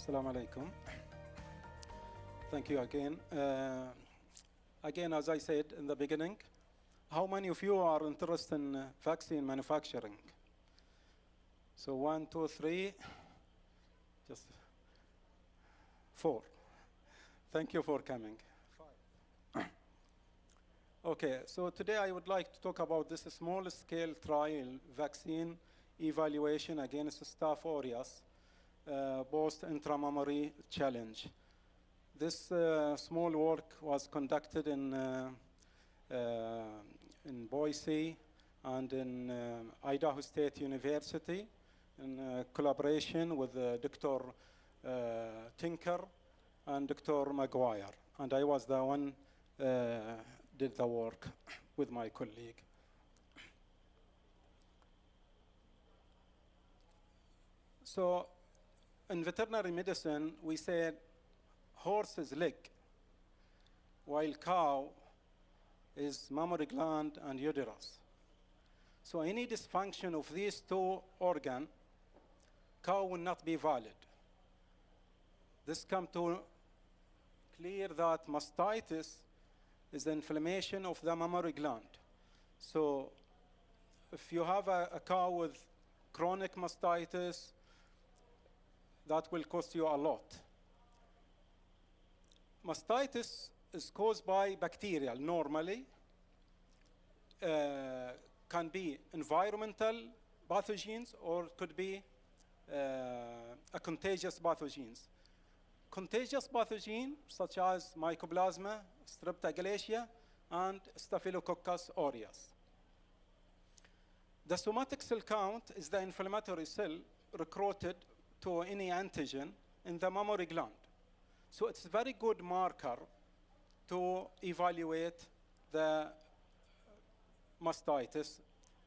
Assalamu alaikum. Thank you again. Again, as I said in the beginning, how many of you are interested in vaccine manufacturing? So 1, 2, 3, just 4. Thank you for coming. 5. Okay, so today I would like to talk about this small-scale trial vaccine evaluation against Staph aureus post-intramammary challenge. This small work was conducted in Boise and in Idaho State University in collaboration with Dr. Tinker and Dr. McGuire. And I was the one did the work with my colleague. So in veterinary medicine, we said horse's leg, while cow is mammary gland and uterus. So any dysfunction of these two organs, cow will not be valid. This comes to clear that mastitis is the inflammation of the mammary gland. So if you have a cow with chronic mastitis, that will cost you a lot. Mastitis is caused by bacteria normally, can be environmental pathogens or could be a contagious pathogens. Contagious pathogens such as Mycoplasma, Streptogalacia, and Staphylococcus aureus. The somatic cell count is the inflammatory cell recruited to any antigen in the mammary gland. So it's a very good marker to evaluate the mastitis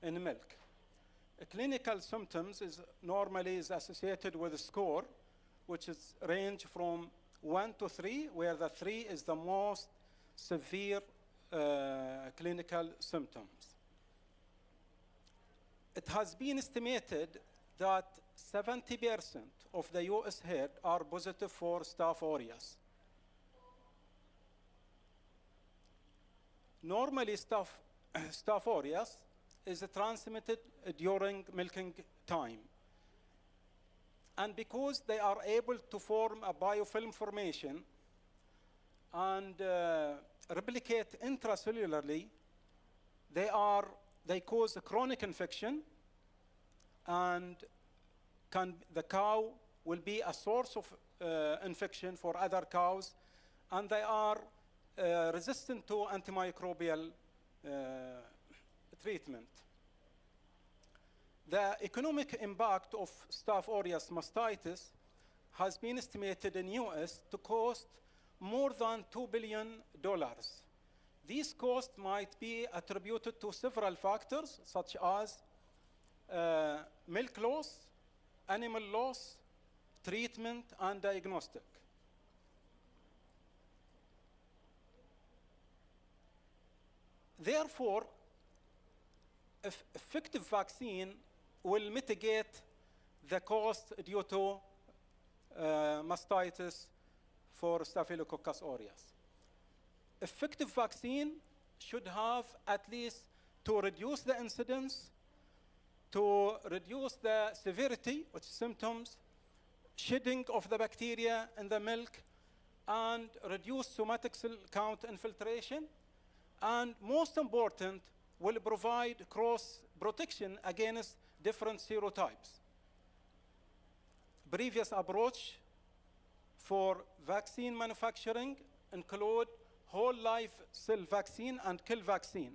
in milk. Clinical symptoms is normally associated with a score, which is range from 1 to 3, where the 3 is the most severe clinical symptoms. It has been estimated that 70% of the US herd are positive for Staph aureus. Normally, Staph aureus is transmitted during milking time. And because they are able to form a biofilm formation and replicate intracellularly, they cause a chronic infection, and the cow will be a source of infection for other cows, and they are resistant to antimicrobial treatment. The economic impact of Staph aureus mastitis has been estimated in US to cost more than $2 billion. These costs might be attributed to several factors, such as milk loss, animal loss, treatment, and diagnostic. Therefore, effective vaccine will mitigate the cost due to mastitis for Staphylococcus aureus. Effective vaccine should have at least to reduce the incidence, to reduce the severity, which symptoms, shedding of the bacteria in the milk, and reduce somatic cell count infiltration, and most important, will provide cross protection against different serotypes. Previous approach for vaccine manufacturing include whole life cell vaccine and kill vaccine.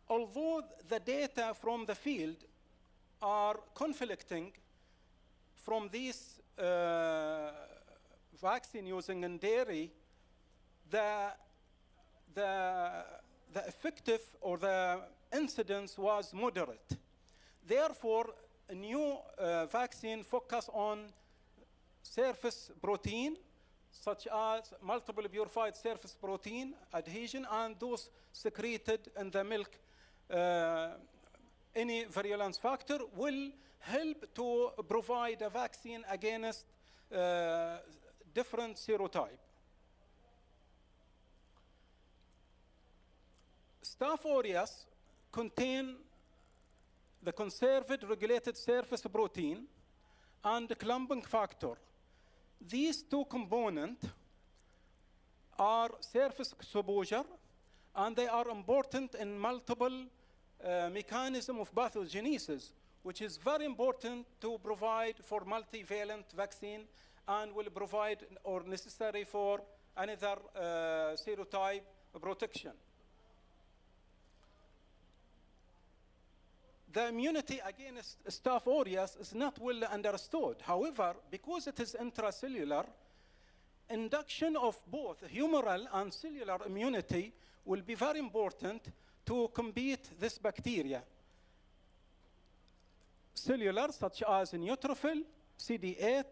Although the data from the field are conflicting from these vaccine using in dairy, the effective or the incidence was moderate. Therefore, a new vaccine focus on surface protein, such as multiple purified surface protein adhesion, and those secreted in the milk. Any virulence factor will help to provide a vaccine against different serotype. Staph aureus contain the conserved regulated surface protein and the clumping factor. These two components are surface exposure, and they are important in multiple mechanisms of pathogenesis, which is very important to provide for multivalent vaccine and will provide or necessary for another serotype protection. The immunity against Staph aureus is not well understood. However, because it is intracellular, induction of both humoral and cellular immunity will be very important to combat this bacteria. Cellular, such as neutrophil, CD8,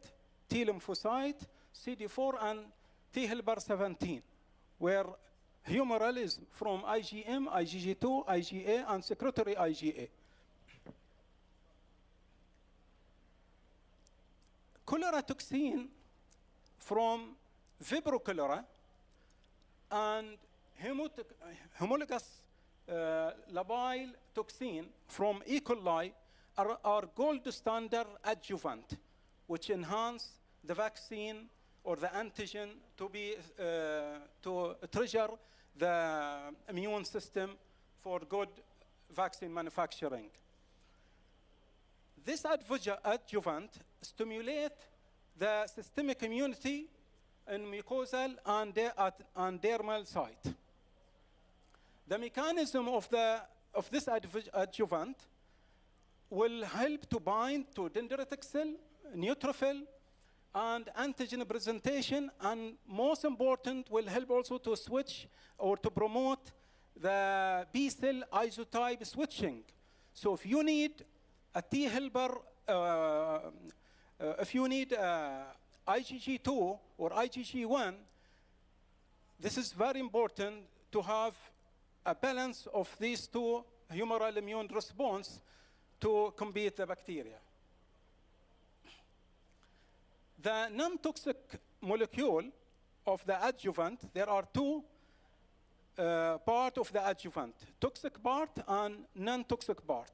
T lymphocyte, CD4, and T helper 17, where humoral is from IgM, IgG2, IgA, and secretory IgA. Cholera toxin from Vibrio cholera and homologous labile toxin from E. coli are gold standard adjuvant, which enhance the vaccine or the antigen to trigger the immune system for good vaccine manufacturing. This adjuvant stimulate the systemic immunity in mucosal and dermal site. The mechanism of this adjuvant will help to bind to dendritic cell, neutrophil, and antigen presentation, and most important, will help also to switch or to promote the B cell isotype switching. So if you need a T helper, if you need IgG2 or IgG1, this is very important to have a balance of these two humoral immune response to combat the bacteria. The non-toxic molecule of the adjuvant, there are two parts of the adjuvant, toxic part and non-toxic part.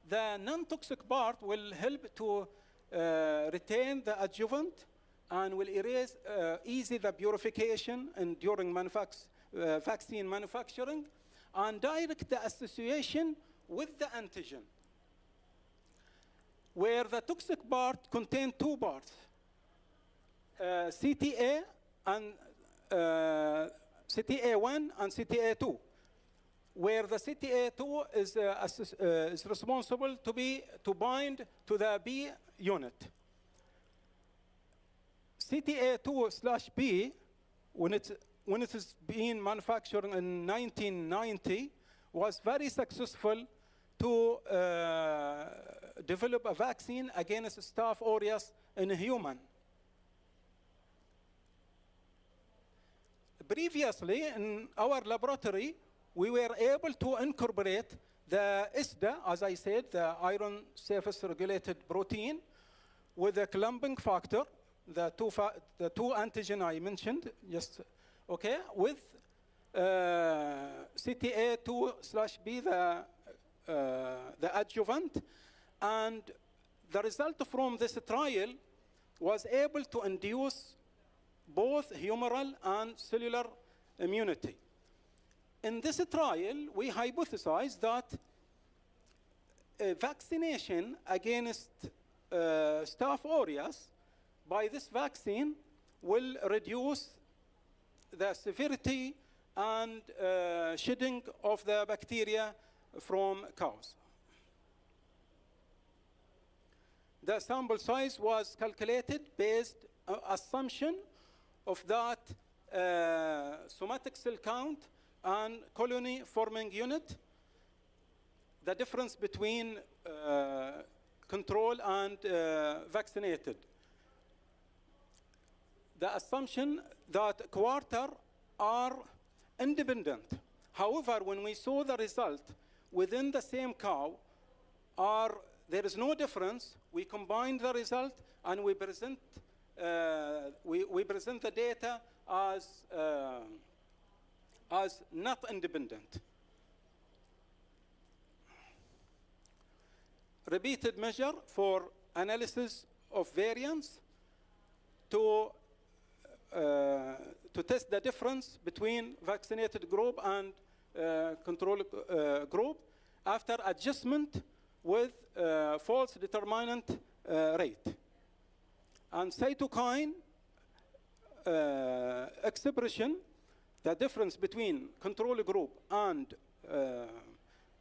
The non-toxic part will help to retain the adjuvant and will erase easy the purification and during vaccine manufacturing, and direct the association with the antigen, where the toxic part contains two parts, CTA and CTA1 and CTA2, where the CTA2 is responsible to bind to the B unit. CTA2/B, when it is being manufactured in 1990, was very successful to develop a vaccine against Staph aureus in a human. Previously, in our laboratory, we were able to incorporate the ISDA, as I said, the iron surface regulated protein, with the clumping factor, the two antigen I mentioned, just okay, with CTA2/B, the adjuvant, and the result from this trial was able to induce both humoral and cellular immunity. In this trial, we hypothesized that vaccination against Staph aureus by this vaccine will reduce the severity and shedding of the bacteria from cows. The sample size was calculated based on assumption of that somatic cell count and colony forming unit, the difference between control and vaccinated. The assumption that quarter are independent. However, when we saw the result within the same cow, there is no difference. We combined the result and we present we present the data as not independent. Repeated measure for analysis of variance to test the difference between vaccinated group and control group after adjustment with false determinant rate. And cytokine expression, the difference between control group and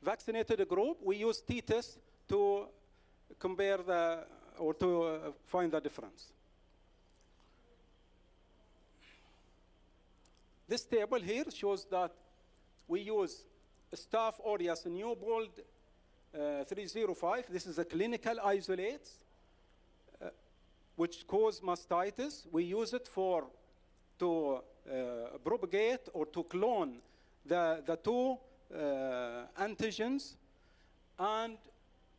vaccinated group, we use t-test to compare or to find the difference. This table here shows that we use Staph aureus Newbold 305. This is a clinical isolate which cause mastitis. We use it to propagate or to clone the two antigens and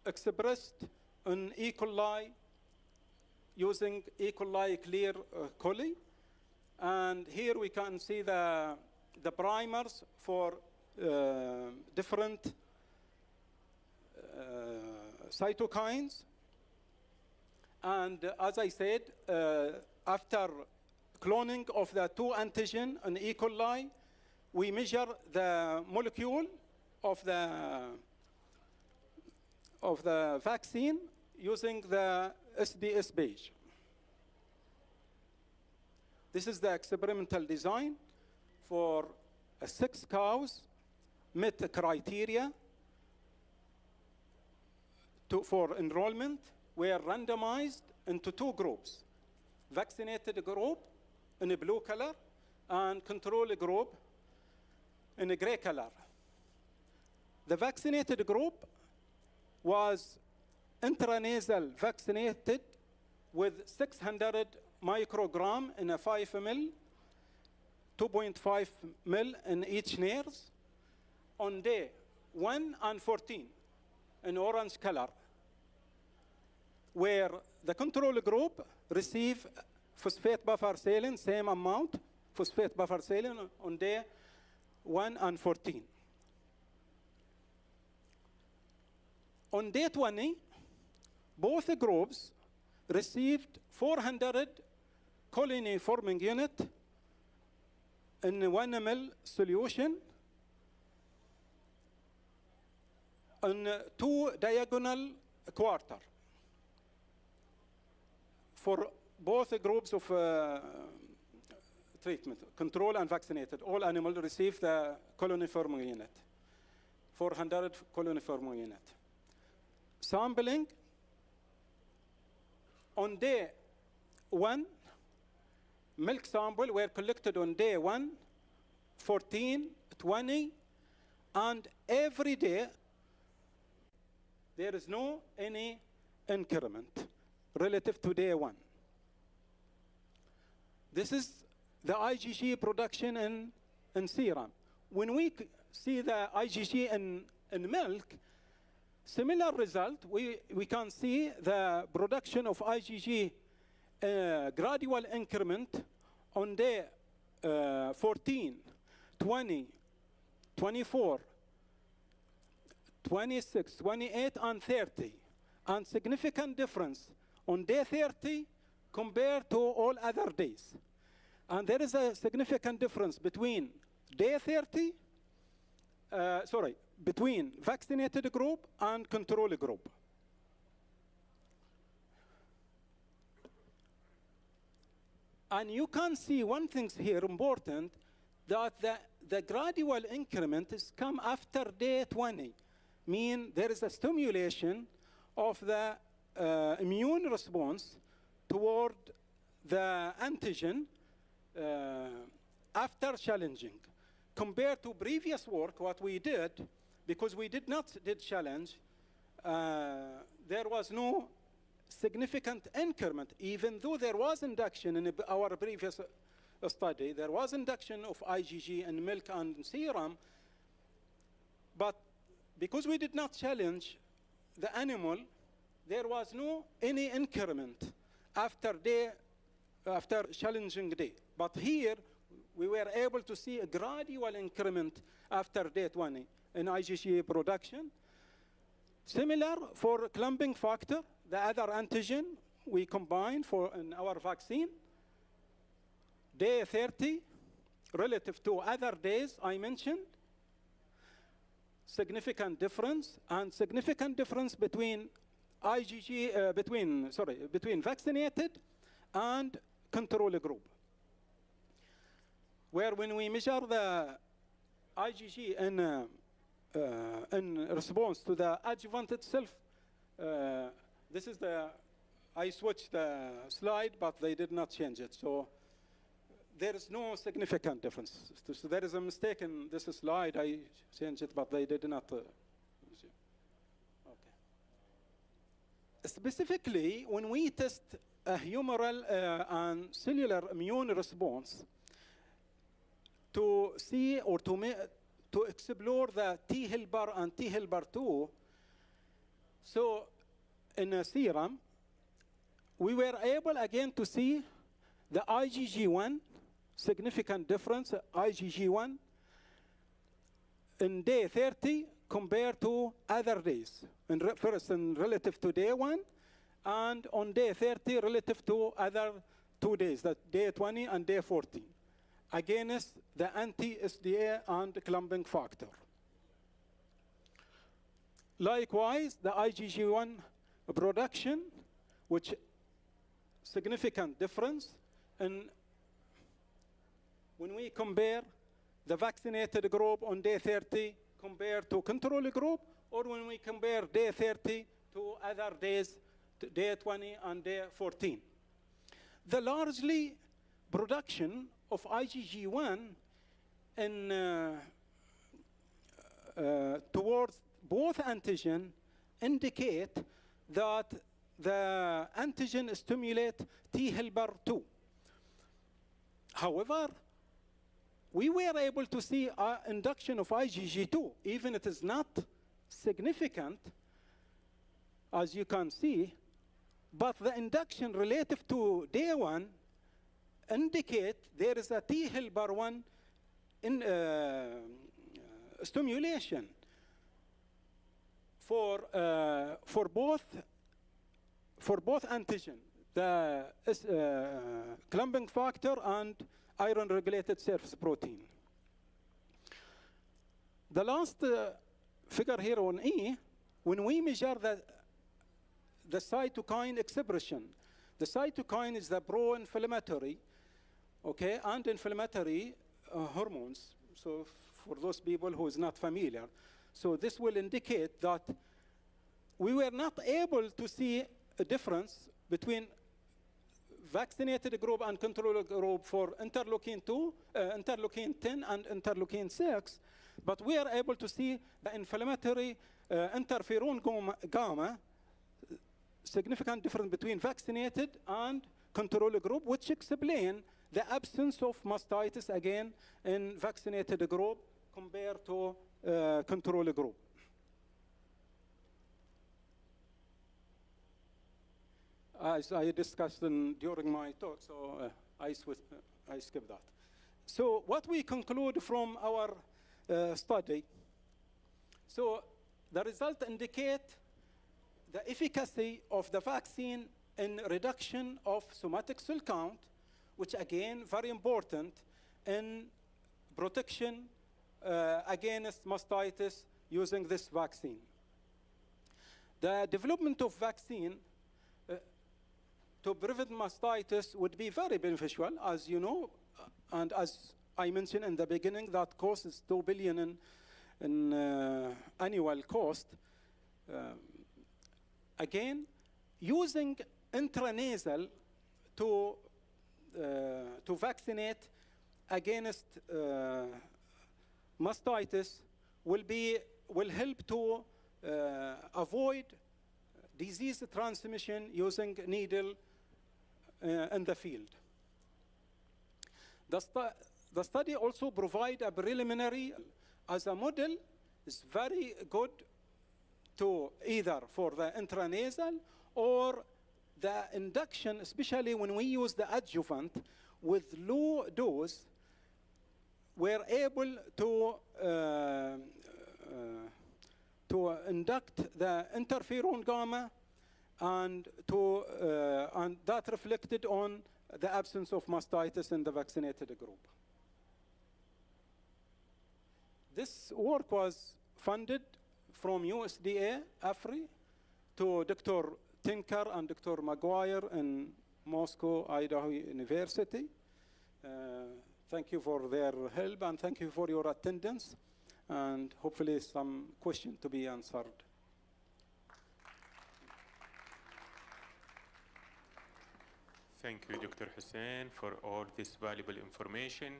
expressed in E. coli using E. coli clear coli. And here we can see the primers for different cytokines. And as I said, after cloning of the two antigen in E. coli, we measure the molecule of the vaccine using the SDS page. This is the experimental design for 6 cows, met the criteria for enrollment, were randomized into 2 groups. Vaccinated group in a blue color and control group in a gray color. The vaccinated group was intranasal vaccinated with 600 microgram in a 5 ml, 2.5 ml in each nurse on day 1 and 14 in orange color, where the control group receive phosphate buffer saline, same amount, phosphate buffer saline on day 1 and 14. On day 20, both groups received 400 colony forming unit in 1 ml solution in 2 diagonal quarter for both groups of treatment, control and vaccinated. All animals received the colony forming unit, 400 colony forming unit. Sampling on day 1, milk sample were collected on day 1, 14, 20, and every day there is no any increment relative to day 1. This is the IgG production in serum. When we see the IgG in milk, similar result, we can see the production of IgG gradual increment on day 14, 20, 24, 26, 28, and 30. And significant difference on day 30 compared to all other days. And there is a significant difference between day 30, between vaccinated group and control group. And you can see one thing here important, that the gradual increment is come after day 20. Mean there is a stimulation of the immune response toward the antigen after challenging. Compared to previous work, what we did, because we did not challenge, there was no significant increment, even though there was induction in our previous study. There was induction of IgG in milk and serum, but because we did not challenge the animal, there was no any increment after day after challenging day. But here, we were able to see a gradual increment after day 20 in IgG production. Similar for clumping factor, the other antigen we combined in our vaccine. Day 30, relative to other days I mentioned, significant difference, and significant difference between between vaccinated and control group. Where when we measure the IgG in response to the adjuvant itself, this is I switched the slide, but they did not change it. So there is no significant difference. So there is a mistake in this slide. I changed it, but they did not. Okay. Specifically, when we test a humoral and cellular immune response to see or to explore the T helper and T helper 2, so in a serum, we were able again to see the IgG1, significant difference, IgG1 in day 30 compared to other days. First in relative to day 1, and on day 30 relative to other 2 days, that day 20 and day 40, against the anti-SDA and clumping factor. Likewise, the IgG1 production, which significant difference in when we compare the vaccinated group on day 30 compared to control group, or when we compare day 30 to other days, day 20 and day 14. The largely production of IgG1 in towards both antigen indicate that the antigen stimulate T helper 2. However, we were able to see induction of IgG2, even it is not significant, as you can see, but the induction relative to day 1 indicate there is a T helper 1 in stimulation for both antigen, the clumping factor and iron-regulated surface protein. The last figure here on E, when we measure the cytokine expression, the cytokine is the pro-inflammatory, okay, anti-inflammatory hormones. So for those people who is not familiar, so this will indicate that we were not able to see a difference between vaccinated group and control group for interleukin 2, interleukin 10, and interleukin 6, but we are able to see the inflammatory interferon gamma, significant difference between vaccinated and control group, which explain the absence of mastitis again in vaccinated group compared to control group. As I discussed during my talk, so I skipped that. So what we conclude from our study, so the result indicate the efficacy of the vaccine in reduction of somatic cell count, which again, very important in protection against mastitis using this vaccine. The development of vaccine to prevent mastitis would be very beneficial, as you know, and as I mentioned in the beginning, that cost is $2 billion in annual cost. Again, using intranasal to vaccinate against mastitis will help to avoid disease transmission using needle in the field. The study also provide a preliminary, as a model, is very good to either for the intranasal or the induction, especially when we use the adjuvant with low dose, we're able to induct the interferon gamma, and that reflected on the absence of mastitis in the vaccinated group. This work was funded from USDA, AFRI, to Dr. Tinker and Dr. Maguire in Moscow, Idaho University. Thank you for their help, and thank you for your attendance, and hopefully some question to be answered. Thank you, Dr. Hussein, for all this valuable information.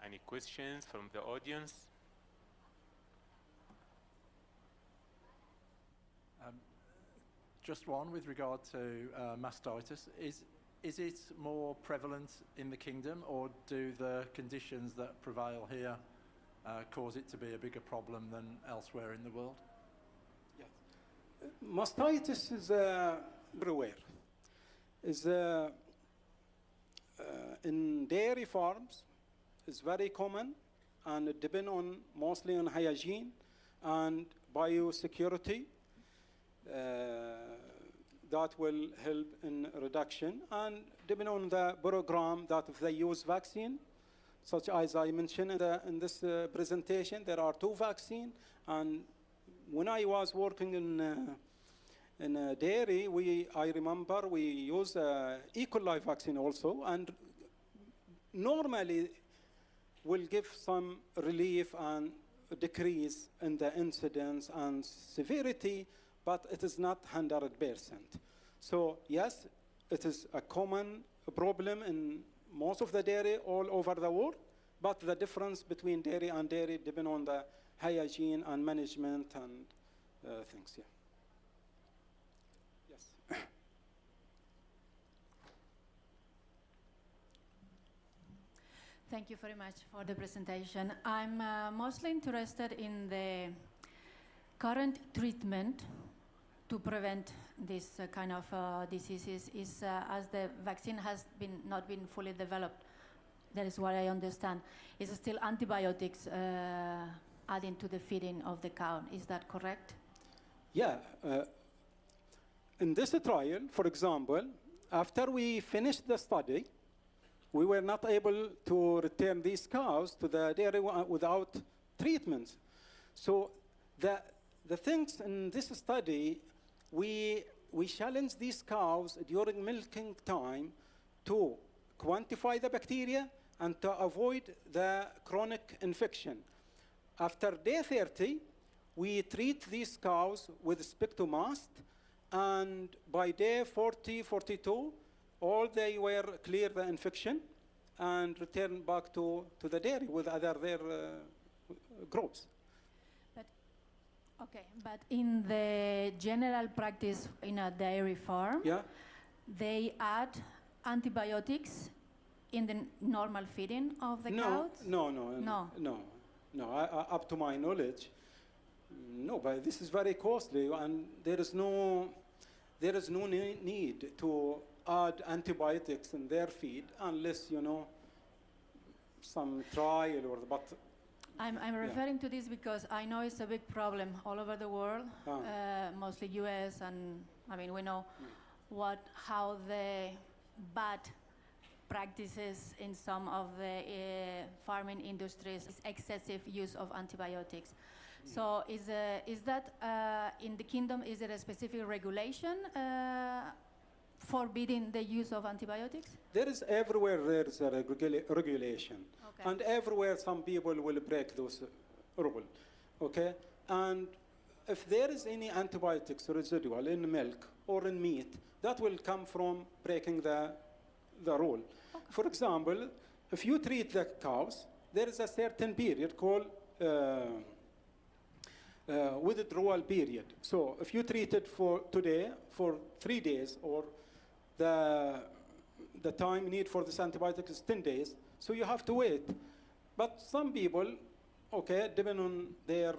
Any questions from the audience? Just one with regard to mastitis. Is it more prevalent in the kingdom, or do the conditions that prevail here cause it to be a bigger problem than elsewhere in the world? Yes. Mastitis is everywhere. Is in dairy farms is very common, and it depends on mostly on hygiene and biosecurity. That will help in reduction, and depending on the program that if they use vaccine, such as I mentioned in this presentation, there are 2 vaccines, and when I was working in dairy, I remember we use E. coli vaccine also, and normally will give some relief and decrease in the incidence and severity, but it is not 100%. So yes, it is a common problem in most of the dairy all over the world, but the difference between dairy and dairy depends on the hygiene and management and things. Yeah. Yes. Thank you very much for the presentation. I'm mostly interested in the current treatment to prevent this kind of diseases. As the vaccine has not been fully developed, that is what I understand, is still antibiotics adding to the feeding of the cow. Is that correct? Yeah. In this trial, for example, after we finished the study, we were not able to return these cows to the dairy without treatments. So the things in this study, we challenged these cows during milking time to quantify the bacteria and to avoid the chronic infection. After day 30, we treat these cows with spectomast, and by day 40, 42, all they were clear the infection and returned back to the dairy with their groups. Okay, but in the general practice in a dairy farm, yeah, they add antibiotics in the normal feeding of the cows? No. Up to my knowledge, no. But this is very costly, and there is no need to add antibiotics in their feed unless some trial or but. I'm referring to this because I know it's a big problem all over the world, mostly US, and we know how the bad practices in some of the farming industries is excessive use of antibiotics. So is that in the kingdom, is there a specific regulation forbidding the use of antibiotics? There is everywhere there is a regulation. Okay. And everywhere some people will break those rules. Okay? And if there is any antibiotics residual in milk or in meat, that will come from breaking the rule. Okay. For example, if you treat the cows, there is a certain period called withdrawal period. So if you treat it for today for 3 days, or the time need for this antibiotic is 10 days, so you have to wait. But some people, okay, depending on their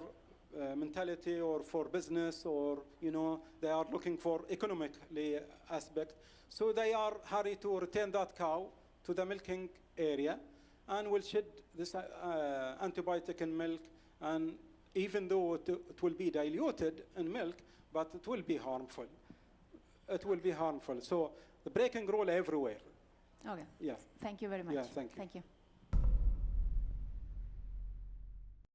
mentality or for business, or they are looking for economically aspect. So they are hurried to return that cow to the milking area and will shed this antibiotic in milk, and even though it will be diluted in milk, but it will be harmful. It will be harmful. So the breaking rule everywhere. Okay. Yeah. Thank you very much. Yeah, thank you. Thank you.